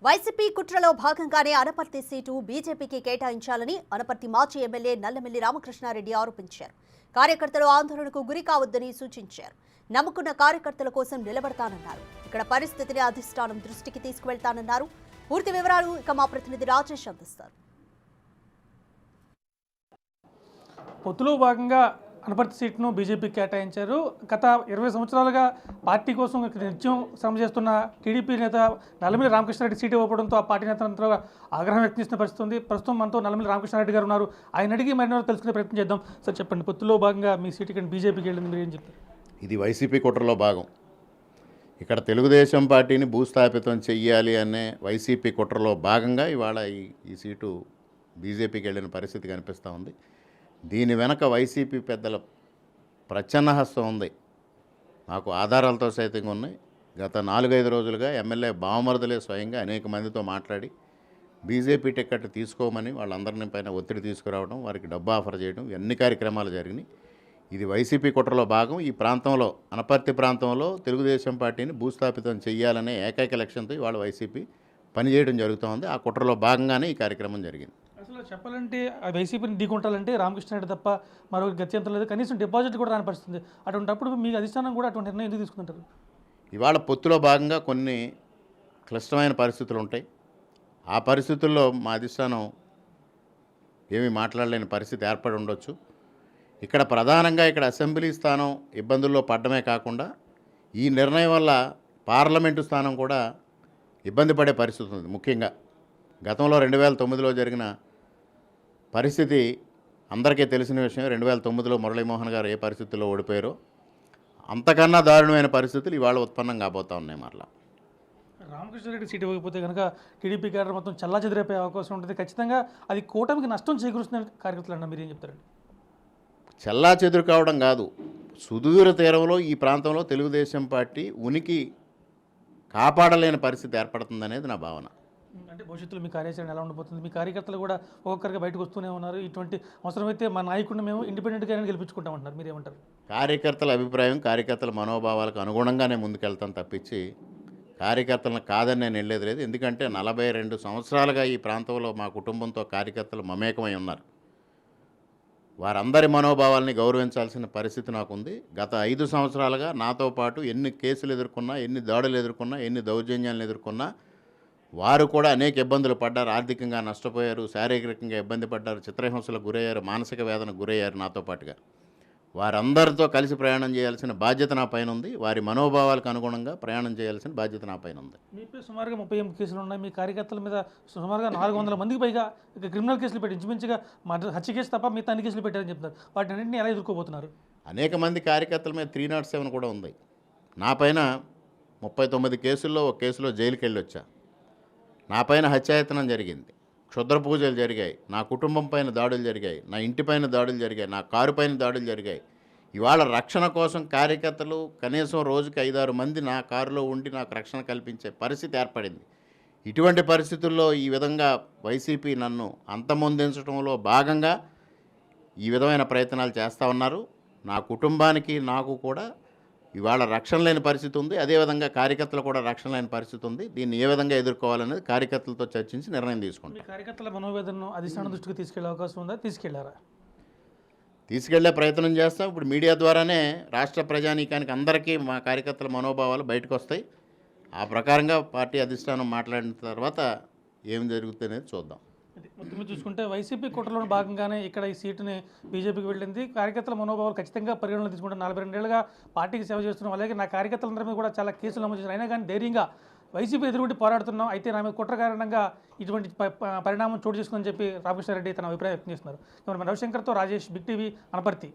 YCP కుట్రలో భాగంగానే Anaparthi seat బీజేపీకి కేటాయించాలని అనపర్తి మాజీ ఎమ్మెల్యే నల్లమిల్లి రామకృష్ణారెడ్డి ఆరోపించారు. కార్యకర్తలు ఆందోళనకు గురి కావద్దని సూచించారు. నమ్ముకున్న కార్యకర్తల కోసం నిలబడతానన్నారు. ఇక్కడ పరిస్థితిని అధిష్టానం దృష్టికి తీసుకువెళ్తానన్నారు. పూర్తి వివరాలు ఇక మా ప్రతినిధి రాజేష్ అందిస్తారు. పొత్తులో భాగంగా అనపర్తి సీట్ను బీజేపీకి కేటాయించారు. గత 20 సంవత్సరాలుగా పార్టీ కోసం నిత్యం శ్రమ చేస్తున్న టీడీపీ నేత నల్లమిల్లి రామకృష్ణారెడ్డి సీటు ఇవ్వడంతో ఆ పార్టీ నేతలంతా ఆగ్రహం వ్యక్తం చేసిన పరిస్థితి ఉంది. ప్రస్తుతం మనతో నల్లమిల్లి రామకృష్ణారెడ్డి గారు ఉన్నారు. ఆయన అడిగి మరిన్ని తెలుసుకునే ప్రయత్నం చేద్దాం. సార్ చెప్పండి, పొత్తులో భాగంగా మీ సీటు ఇక్కడ బీజేపీకి వెళ్ళింది, మీరు ఏం చెప్తారు? ఇది వైసీపీ కుట్రలో భాగం. ఇక్కడ తెలుగుదేశం పార్టీని భూస్థాపితం చెయ్యాలి అనే వైసీపీ కుట్రలో భాగంగా ఇవాళ ఈ సీటు బీజేపీకి వెళ్ళిన పరిస్థితి కనిపిస్తూ ఉంది. దీని వెనక వైసీపీ పెద్దల ప్రచ్ఛన్న హస్తం ఉంది. నాకు ఆధారాలతో సైతంగా ఉన్నాయి. గత 4-5 రోజులుగా ఎమ్మెల్యే బావమరుదులే స్వయంగా అనేక మందితో మాట్లాడి బీజేపీ టికెట్ తీసుకోమని వాళ్ళందరినీ పైన ఒత్తిడి తీసుకురావడం, వారికి డబ్బు ఆఫర్ చేయడం, ఇవన్నీ కార్యక్రమాలు జరిగినాయి. ఇది వైసీపీ కుట్రలో భాగం. ఈ ప్రాంతంలో, అనపర్తి ప్రాంతంలో తెలుగుదేశం పార్టీని భూస్థాపితం చేయాలనే ఏకైక లక్ష్యంతో ఇవాళ వైసీపీ పనిచేయడం జరుగుతోంది. ఆ కుట్రలో భాగంగానే ఈ కార్యక్రమం జరిగింది. అసలు చెప్పాలంటే వైసీపీని ఢీకొంటాలంటే రామకృష్ణారెడ్డి తప్ప మరో గత్యంతరం లేదు. కనీసం డిపాజిట్ కూడా రాని పరిస్థితుంది. అటువంటిప్పుడు మీ అధిష్టానం కూడా అటువంటి నిర్ణయం ఎందుకు తీసుకుంటారు? ఇవాళ పొత్తులో భాగంగా కొన్ని క్లిష్టమైన పరిస్థితులు ఉంటాయి. ఆ పరిస్థితుల్లో మా అధిష్టానం ఏమీ మాట్లాడలేని పరిస్థితి ఏర్పడి ఉండొచ్చు. ఇక్కడ ప్రధానంగా అసెంబ్లీ స్థానం ఇబ్బందుల్లో పడ్డమే కాకుండా ఈ నిర్ణయం వల్ల పార్లమెంటు స్థానం కూడా ఇబ్బంది పడే పరిస్థితి ఉంది. ముఖ్యంగా గతంలో 2009లో జరిగిన పరిస్థితి అందరికీ తెలిసిన విషయం. 2009లో మురళీమోహన్ గారు ఏ పరిస్థితుల్లో ఓడిపోయారో అంతకన్నా దారుణమైన పరిస్థితులు ఇవాళ ఉత్పన్నం కాబోతూ ఉన్నాయి. మరలా రామకృష్ణారెడ్డి సీటు ఇవ్వకపోతే కనుక టీడీపీ క్యాడర్ మొత్తం చల్లా చెదిరైపోయే అవకాశం ఉంటుంది. ఖచ్చితంగా అది కూటమికి నష్టం చేకూరుస్తున్న కార్యకర్తలు అన్న మీరు ఏం చెప్తారండి? చల్లా చెదురు కావడం కాదు, సుదూర తీరంలో ఈ ప్రాంతంలో తెలుగుదేశం పార్టీ ఉనికి కాపాడలేని పరిస్థితి ఏర్పడుతుందనేది నా భావన. అంటే భవిష్యత్తులో మీ కార్యాచరణ ఎలా ఉండబోతుంది? మీ కార్యకర్తలు కూడా ఒక్కొక్కరిగా బయటకు వస్తూనే ఉన్నారు. ఇటువంటి అవసరమైతే మా నాయకుడిని మేము ఇండిపెండెంట్గా గెలిపించుకుంటామంటున్నారు. మీరు ఏమంటారు? కార్యకర్తల అభిప్రాయం, కార్యకర్తల మనోభావాలకు అనుగుణంగానే ముందుకెళ్తాను తప్పించి కార్యకర్తలను కాదని నేను వెళ్ళేది లేదు. ఎందుకంటే 42 సంవత్సరాలుగా ఈ ప్రాంతంలో మా కుటుంబంతో కార్యకర్తలు మమేకమై ఉన్నారు. వారందరి మనోభావాల్ని గౌరవించాల్సిన పరిస్థితి నాకుంది. గత 5 సంవత్సరాలుగా నాతో పాటు ఎన్ని కేసులు ఎదుర్కొన్నా, ఎన్ని దాడులు ఎదుర్కొన్నా, ఎన్ని దౌర్జన్యాలను ఎదుర్కొన్నా వారు కూడా అనేక ఇబ్బందులు పడ్డారు. ఆర్థికంగా నష్టపోయారు, శారీరకంగా ఇబ్బంది పడ్డారు, చిత్రహింసలకు గురయ్యారు, మానసిక వేదనకు గురయ్యారు. నాతో పాటుగా వారందరితో కలిసి ప్రయాణం చేయాల్సిన బాధ్యత నా పైన ఉంది. వారి మనోభావాలకు అనుగుణంగా ప్రయాణం చేయాల్సిన బాధ్యత నా పైన ఉంది. మీపై సుమారుగా 38 కేసులు ఉన్నాయి. మీ కార్యకర్తల మీద సుమారుగా 400 మందికి పైగా క్రిమినల్ కేసులు పెట్టి ఇంచుమించుగా హత్య కేసు తప్ప మిగతా అన్ని కేసులు పెట్టారని చెప్తారు. వాటిన్నింటినీ ఎలా ఎదుర్కోబోతున్నారు? అనేక మంది కార్యకర్తల మీద 307 కూడా ఉంది. నా పైన 39 కేసుల్లో ఒక కేసులో జైలుకి వెళ్ళి వచ్చా. నా పైన హత్యాయత్నం జరిగింది, క్షుద్ర పూజలు జరిగాయి, నా కుటుంబం పైన దాడులు జరిగాయి, నా ఇంటి పైన దాడులు జరిగాయి, నా కారు పైన దాడులు జరిగాయి. ఇవాళ రక్షణ కోసం కార్యకర్తలు కనీసం రోజుకి 5-6 మంది నా కారులో ఉండి నాకు రక్షణ కల్పించే పరిస్థితి ఏర్పడింది. ఇటువంటి పరిస్థితుల్లో ఈ విధంగా వైసీపీ నన్ను అంతమొందించడంలో భాగంగా ఈ విధమైన ప్రయత్నాలు చేస్తూ ఉన్నారు. నా కుటుంబానికి నాకు కూడా ఇవాళ రక్షణ లేని పరిస్థితి ఉంది. అదేవిధంగా కార్యకర్తలు కూడా రక్షణ లేని పరిస్థితి ఉంది. దీన్ని ఏ విధంగా ఎదుర్కోవాలనేది కార్యకర్తలతో చర్చించి నిర్ణయం తీసుకుంటాం. కార్యకర్తల మనోవేదనను అధిష్టానం దృష్టికి తీసుకెళ్లే అవకాశం ఉందా? తీసుకెళ్లే ప్రయత్నం చేస్తాం. ఇప్పుడు మీడియా ద్వారానే రాష్ట్ర ప్రజానీకానికి అందరికీ మా కార్యకర్తల మనోభావాలు బయటకు వస్తాయి. ఆ ప్రకారంగా పార్టీ అధిష్టానం మాట్లాడిన తర్వాత ఏం జరుగుతుందనేది చూద్దాం. మొత్తం చూసుకుంటే వైసీపీ కుట్రలో భాగంగానే ఇక్కడ ఈ సీటుని బీజేపీకి వెళ్ళింది. కార్యకర్తల మనోభావాలు ఖచ్చితంగా పరిగణలో తీసుకుంటే 42 ఏళ్ళుగా పార్టీకి సేవ చేస్తున్నాం. అలాగే నా కార్యకర్తలందరి మీద కూడా చాలా కేసులు నమోదు చేశారు. అయినా కానీ ధైర్యంగా వైసీపీ ఎదురుకుంటే పోరాడుతున్నాం. అయితే నా మీద కుట్ర కారణంగా ఇటువంటి పరిణామం చోటు చేసుకుందని చెప్పి రామకృష్ణారెడ్డి తన అభిప్రాయం వ్యక్తం చేస్తున్నారు. రవిశంకర్తో రాజేష్, బిగ్ టీవీ, అనపర్తి.